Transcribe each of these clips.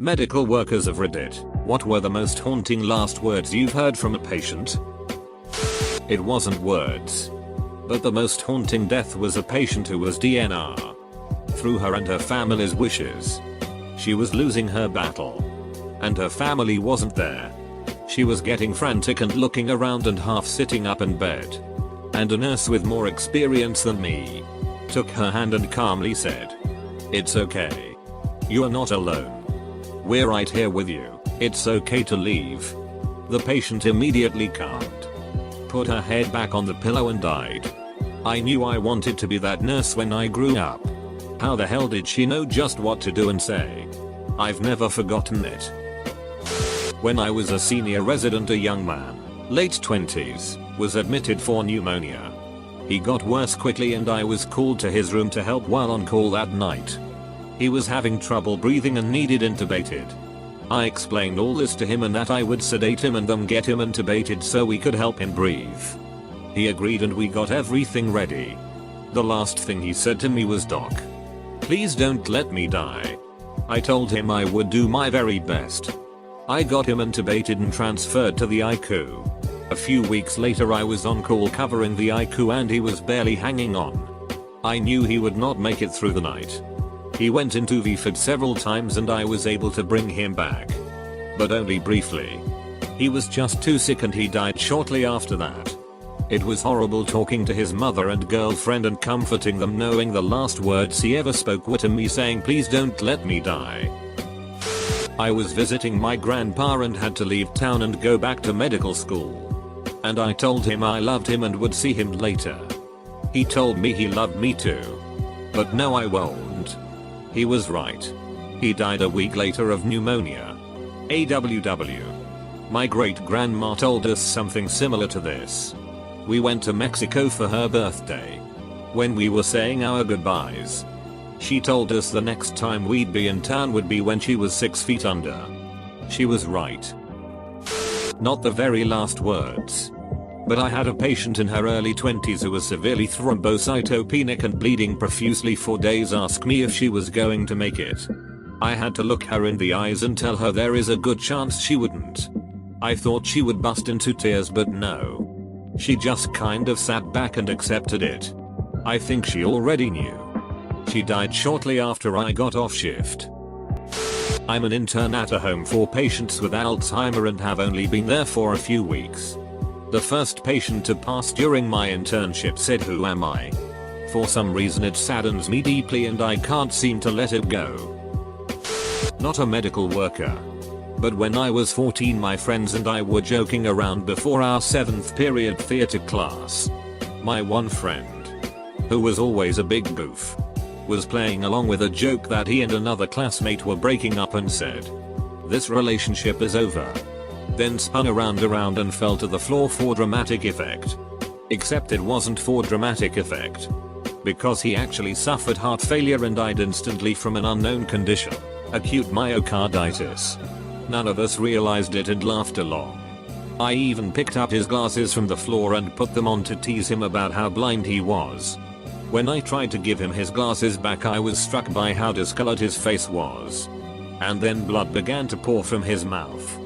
Medical workers of Reddit, what were the most haunting last words you've heard from a patient? It wasn't words. But the most haunting death was a patient who was DNR. Through her and her family's wishes. She was losing her battle. And her family wasn't there. She was getting frantic and looking around and half sitting up in bed. And a nurse with more experience than me took her hand and calmly said, "It's okay. You're not alone. We're right here with you. It's okay to leave." The patient immediately calmed, put her head back on the pillow and died. I knew I wanted to be that nurse when I grew up. How the hell did she know just what to do and say? I've never forgotten it. When I was a senior resident, a young man, late 20s, was admitted for pneumonia. He got worse quickly and I was called to his room to help while on call that night. He was having trouble breathing and needed intubated. I explained all this to him and that I would sedate him and then get him intubated so we could help him breathe. He agreed and we got everything ready. The last thing he said to me was, "Doc, please don't let me die." I told him I would do my very best. I got him intubated and transferred to the ICU. A few weeks later I was on call covering the ICU and he was barely hanging on. I knew he would not make it through the night. He went into VFID several times and I was able to bring him back. But only briefly. He was just too sick and he died shortly after that. It was horrible talking to his mother and girlfriend and comforting them, knowing the last words he ever spoke were to me saying, "Please don't let me die." I was visiting my grandpa and had to leave town and go back to medical school. And I told him I loved him and would see him later. He told me he loved me too. But no, I won't. He was right. He died a week later of pneumonia. AWW. My great grandma told us something similar to this. We went to Mexico for her birthday. When we were saying our goodbyes, she told us the next time we'd be in town would be when she was 6 feet under. She was right. Not the very last words. But I had a patient in her early 20s who was severely thrombocytopenic and bleeding profusely for days ask me if she was going to make it. I had to look her in the eyes and tell her there is a good chance she wouldn't. I thought she would bust into tears, but no. She just kind of sat back and accepted it. I think she already knew. She died shortly after I got off shift. I'm an intern at a home for patients with Alzheimer and have only been there for a few weeks. The first patient to pass during my internship said, "Who am I?" For some reason it saddens me deeply and I can't seem to let it go. Not a medical worker. But when I was 14, my friends and I were joking around before our 7th period theater class. My one friend, who was always a big boof, was playing along with a joke that he and another classmate were breaking up and said, "This relationship is over." Then spun around and fell to the floor for dramatic effect. Except it wasn't for dramatic effect. Because he actually suffered heart failure and died instantly from an unknown condition, acute myocarditis. None of us realized it and laughed along. I even picked up his glasses from the floor and put them on to tease him about how blind he was. When I tried to give him his glasses back, I was struck by how discolored his face was. And then blood began to pour from his mouth.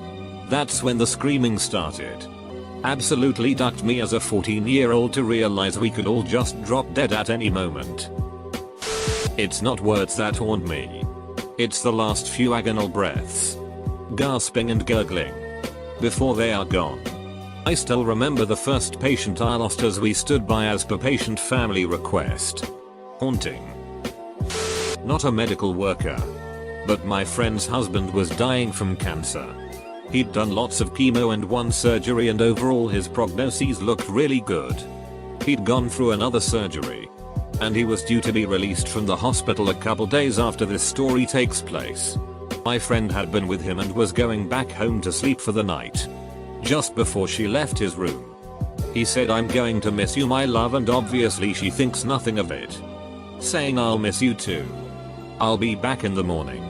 That's when the screaming started. Absolutely ducked me as a 14-year-old to realize we could all just drop dead at any moment. It's not words that haunt me. It's the last few agonal breaths. Gasping and gurgling. Before they are gone. I still remember the first patient I lost as we stood by as per patient family request. Haunting. Not a medical worker. But my friend's husband was dying from cancer. He'd done lots of chemo and one surgery and overall his prognoses looked really good. He'd gone through another surgery. And he was due to be released from the hospital a couple days after this story takes place. My friend had been with him and was going back home to sleep for the night. Just before she left his room, he said, "I'm going to miss you, my love," and obviously she thinks nothing of it. Saying, "I'll miss you too. I'll be back in the morning."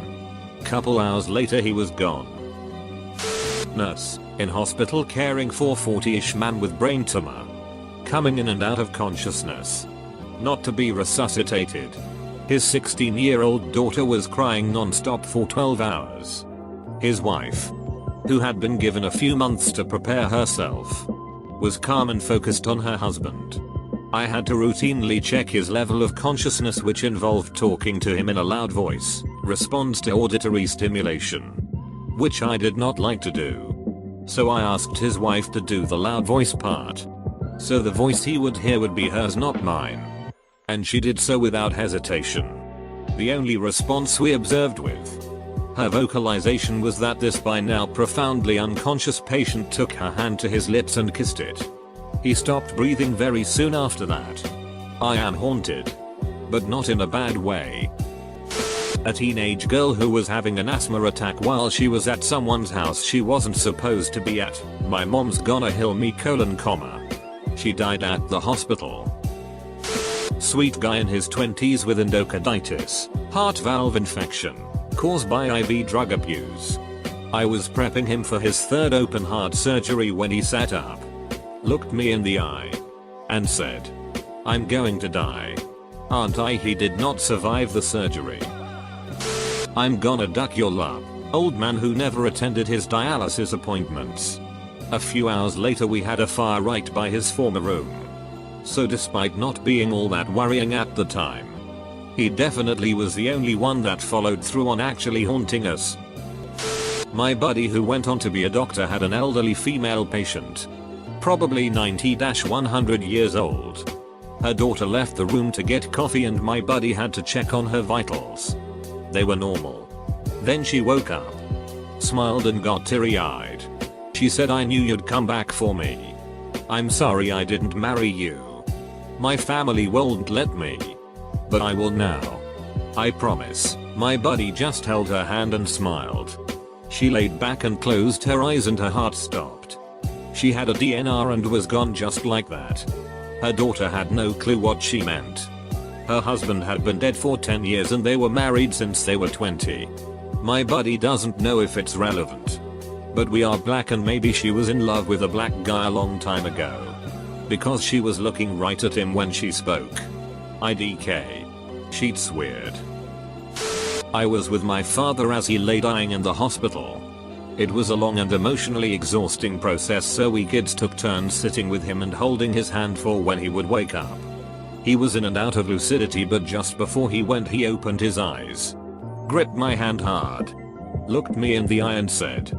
Couple hours later he was gone. Nurse, in hospital caring for 40-ish man with brain tumor. Coming in and out of consciousness. Not to be resuscitated. His 16-year-old daughter was crying non-stop for 12 hours. His wife, who had been given a few months to prepare herself, was calm and focused on her husband. I had to routinely check his level of consciousness, which involved talking to him in a loud voice, responds to auditory stimulation, which I did not like to do. So I asked his wife to do the loud voice part, so the voice he would hear would be hers, not mine. And she did so without hesitation. The only response we observed with her vocalization was that this by now profoundly unconscious patient took her hand to his lips and kissed it. He stopped breathing very soon after that. I am haunted, but not in a bad way. A teenage girl who was having an asthma attack while she was at someone's house she wasn't supposed to be at. My mom's gonna heal me : she died at the hospital. Sweet guy in his 20s with endocarditis, heart valve infection, caused by IV drug abuse. I was prepping him for his third open heart surgery when he sat up, looked me in the eye, and said, "I'm going to die. Aren't I?" He did not survive the surgery. I'm gonna duck your love. Old man who never attended his dialysis appointments. A few hours later we had a fire right by his former room. So despite not being all that worrying at the time, he definitely was the only one that followed through on actually haunting us. My buddy who went on to be a doctor had an elderly female patient, probably 90-100 years old. Her daughter left the room to get coffee and my buddy had to check on her vitals. They were normal. Then she woke up, smiled and got teary-eyed. She said, "I knew you'd come back for me. I'm sorry I didn't marry you. My family won't let me, but I will now. I promise." My buddy just held her hand and smiled. She laid back and closed her eyes and her heart stopped. She had a DNR and was gone just like that. Her daughter had no clue what she meant. Her husband had been dead for 10 years and they were married since they were 20. My buddy doesn't know if it's relevant, but we are black and maybe she was in love with a black guy a long time ago, because she was looking right at him when she spoke. IDK. She's weird. I was with my father as he lay dying in the hospital. It was a long and emotionally exhausting process, so we kids took turns sitting with him and holding his hand for when he would wake up. He was in and out of lucidity, but just before he went he opened his eyes, gripped my hand hard, looked me in the eye and said,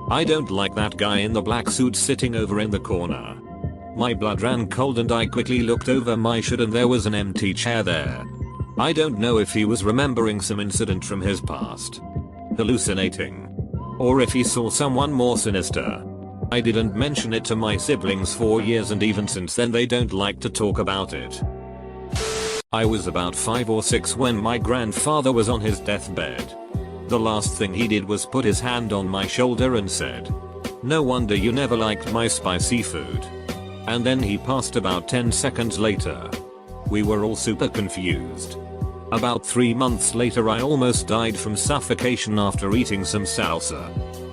"I don't like that guy in the black suit sitting over in the corner." My blood ran cold and I quickly looked over my shoulder and there was an empty chair there. I don't know if he was remembering some incident from his past, hallucinating, or if he saw someone more sinister. I didn't mention it to my siblings for years and even since then they don't like to talk about it. I was about 5 or 6 when my grandfather was on his deathbed. The last thing he did was put his hand on my shoulder and said, "No wonder you never liked my spicy food." And then he passed about 10 seconds later. We were all super confused. About 3 months later I almost died from suffocation after eating some salsa.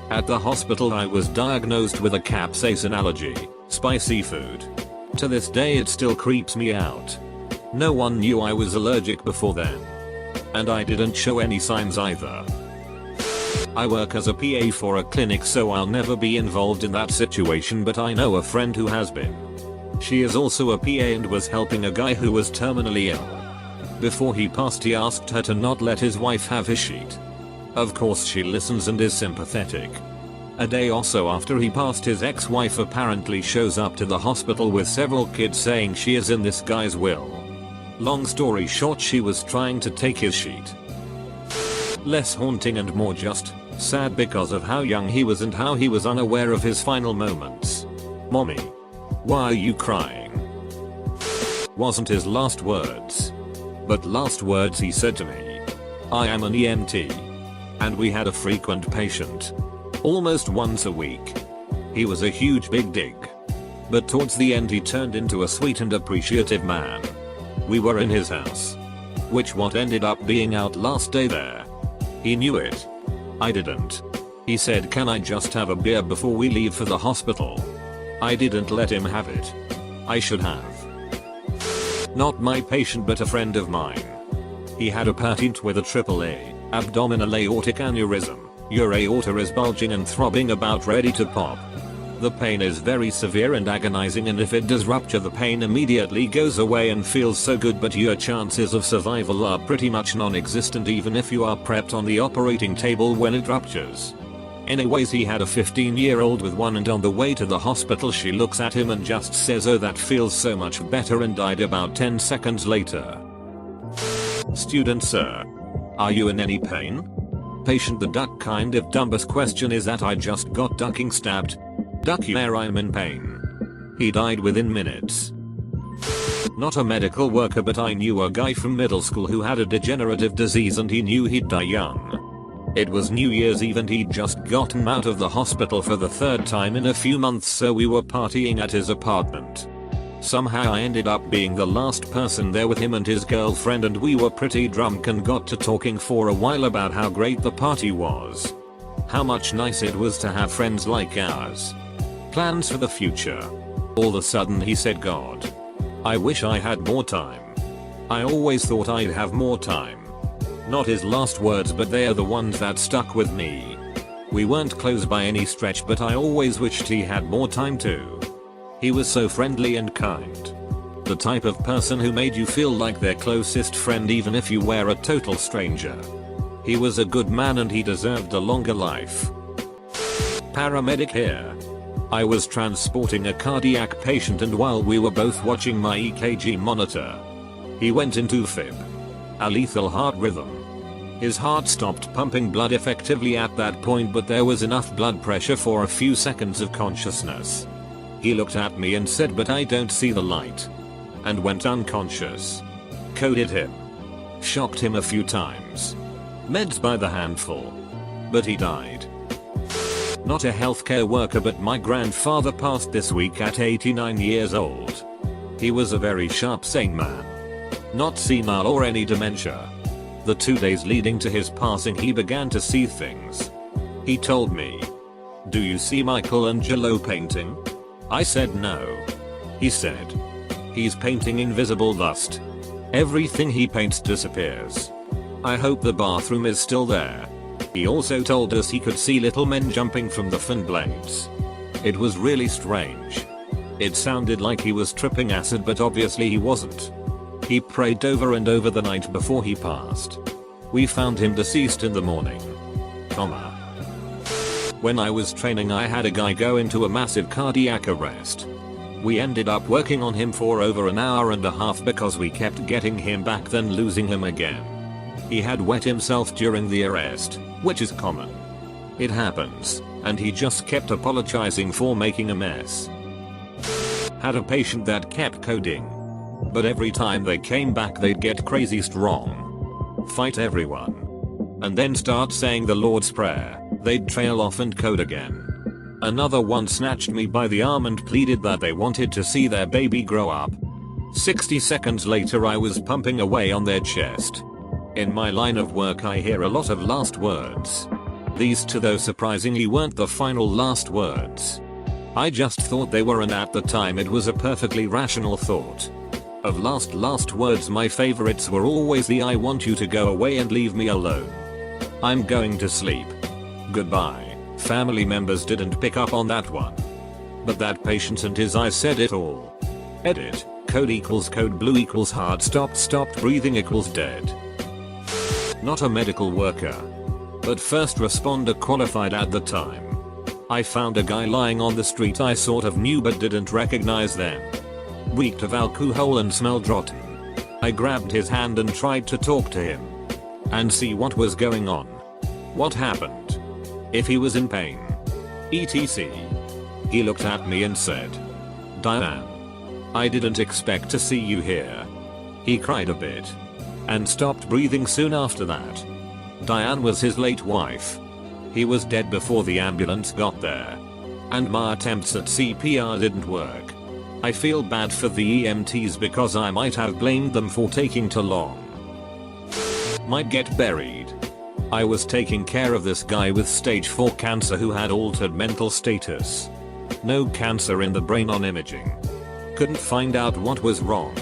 At the hospital I was diagnosed with a capsaicin allergy, spicy food. To this day it still creeps me out. No one knew I was allergic before then. And I didn't show any signs either. I work as a PA for a clinic, so I'll never be involved in that situation, but I know a friend who has been. She is also a PA and was helping a guy who was terminally ill. Before he passed he asked her to not let his wife have his sheet. Of course she listens and is sympathetic. A day or so after he passed, his ex-wife apparently shows up to the hospital with several kids saying she is in this guy's will. Long story short, she was trying to take his sheet. Less haunting and more just sad because of how young he was and how he was unaware of his final moments. "Mommy, why are you crying?" Wasn't his last words, but last words he said to me. I am an EMT, and we had a frequent patient, almost once a week. He was a huge big dig, but towards the end he turned into a sweet and appreciative man. We were in his house, which what ended up being our last day there. He knew it. I didn't. He said, "Can I just have a beer before we leave for the hospital?" I didn't let him have it. I should have. Not my patient but a friend of mine. He had a patient with a AAA abdominal aortic aneurysm. Your aorta is bulging and throbbing about ready to pop. The pain is very severe and agonizing, and if it does rupture, the pain immediately goes away and feels so good, but your chances of survival are pretty much non-existent even if you are prepped on the operating table when it ruptures. Anyways, he had a 15-year-old with one, and on the way to the hospital she looks at him and just says, "Oh, that feels so much better," and died about 10 seconds later. Student: Sir, are you in any pain? Patient: the duck kind of dumbest question is that. I just got ducking stabbed. Duck you where I'm in pain. He died within minutes. Not a medical worker, but I knew a guy from middle school who had a degenerative disease and he knew he'd die young. It was New Year's Eve and he'd just gotten out of the hospital for the third time in a few months, so we were partying at his apartment. Somehow I ended up being the last person there with him and his girlfriend, and we were pretty drunk and got to talking for a while about how great the party was. How much nice it was to have friends like ours. Plans for the future. All of a sudden he said, "God, I wish I had more time. I always thought I'd have more time." Not his last words, but they are the ones that stuck with me. We weren't close by any stretch, but I always wished he had more time too. He was so friendly and kind. The type of person who made you feel like their closest friend even if you were a total stranger. He was a good man and he deserved a longer life. Paramedic here. I was transporting a cardiac patient, and while we were both watching my EKG monitor, he went into fib. A lethal heart rhythm. His heart stopped pumping blood effectively at that point, but there was enough blood pressure for a few seconds of consciousness. He looked at me and said, "But I don't see the light," and went unconscious. Coded him. Shocked him a few times. Meds by the handful. But he died. Not a healthcare worker, but my grandfather passed this week at 89 years old. He was a very sharp, sane man. Not senile or any dementia. The 2 days leading to his passing he began to see things. He told me, "Do you see Michelangelo painting?" I said no. He said, "He's painting invisible dust. Everything he paints disappears. I hope the bathroom is still there." He also told us he could see little men jumping from the fin blades. It was really strange. It sounded like he was tripping acid, but obviously he wasn't. He prayed over and over the night before he passed. We found him deceased in the morning. When I was training, I had a guy go into a massive cardiac arrest. We ended up working on him for over an hour and a half because we kept getting him back then losing him again. He had wet himself during the arrest, which is common. It happens, and he just kept apologizing for making a mess. Had a patient that kept coding, but every time they came back they'd get crazy strong. Fight everyone. And then start saying the Lord's Prayer. They'd trail off and code again. Another one snatched me by the arm and pleaded that they wanted to see their baby grow up. 60 seconds later I was pumping away on their chest. In my line of work I hear a lot of last words. These two, though surprisingly, weren't the final last words. I just thought they were, and at the time it was a perfectly rational thought. Of last words, my favorites were always the "I want you to go away and leave me alone. I'm going to sleep. Goodbye." Family members didn't pick up on that one. But that patient and his eyes said it all. Edit. Code equals code blue equals hard stopped breathing equals dead. Not a medical worker, but first responder qualified at the time. I found a guy lying on the street I sort of knew but didn't recognize them. Reeked of alcohol and smelled rotten. I grabbed his hand and tried to talk to him and see what was going on. What happened? If he was in pain. etc. He looked at me and said, "Diane, I didn't expect to see you here." He cried a bit and stopped breathing soon after that. Diane was his late wife. He was dead before the ambulance got there. And my attempts at CPR didn't work. I feel bad for the EMTs because I might have blamed them for taking too long. Might get buried. I was taking care of this guy with stage 4 cancer who had altered mental status. No cancer in the brain on imaging. Couldn't find out what was wrong.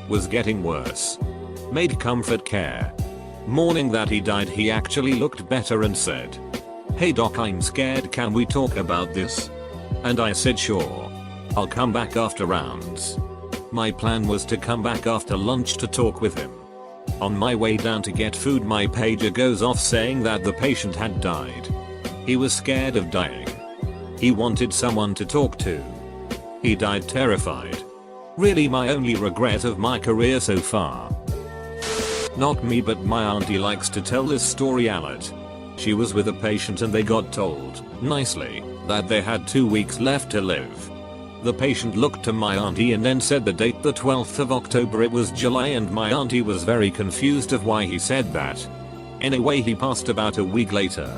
Was getting worse. Made comfort care. Morning that he died he actually looked better and said, "Hey doc, I'm scared, can we talk about this?" And I said sure. I'll come back after rounds. My plan was to come back after lunch to talk with him. On my way down to get food, my pager goes off saying that the patient had died. He was scared of dying. He wanted someone to talk to. He died terrified. Really my only regret of my career so far. Not me, but my auntie likes to tell this story a lot. She was with a patient and they got told, nicely, that they had 2 weeks left to live. The patient looked to my auntie and then said the date, the 12th of October. It was July, and my auntie was very confused of why he said that. Anyway, he passed about a week later.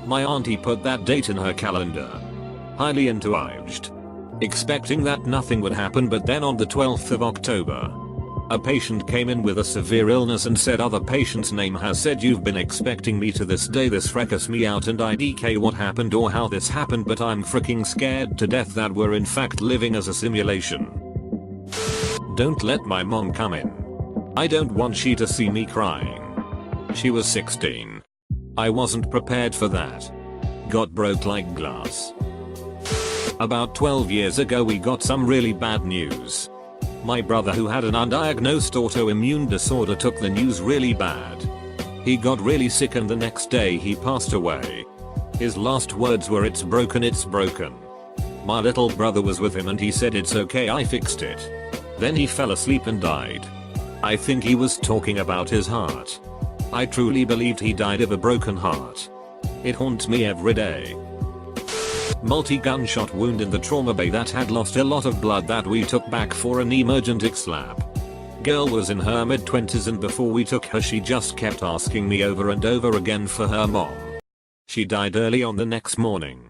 My auntie put that date in her calendar. Highly encouraged. Expecting that nothing would happen, but then on the 12th of October, a patient came in with a severe illness and said, "Other patient's name has said you've been expecting me to this day." This freaks me out and I DK what happened or how this happened, but I'm freaking scared to death that we're in fact living as a simulation. Don't let my mom come in. I don't want she to see me crying. She was 16. I wasn't prepared for that. Got broke like glass. About 12 years ago we got some really bad news. My brother, who had an undiagnosed autoimmune disorder, took the news really bad. He got really sick and the next day he passed away. His last words were, "It's broken, it's broken." My little brother was with him and he said, "It's okay, I fixed it." Then he fell asleep and died. I think he was talking about his heart. I truly believed he died of a broken heart. It haunts me every day. Multi-gunshot wound in the trauma bay that had lost a lot of blood that we took back for an emergency slab. Girl was in her mid-20s and before we took her she just kept asking me over and over again for her mom. She died early on the next morning.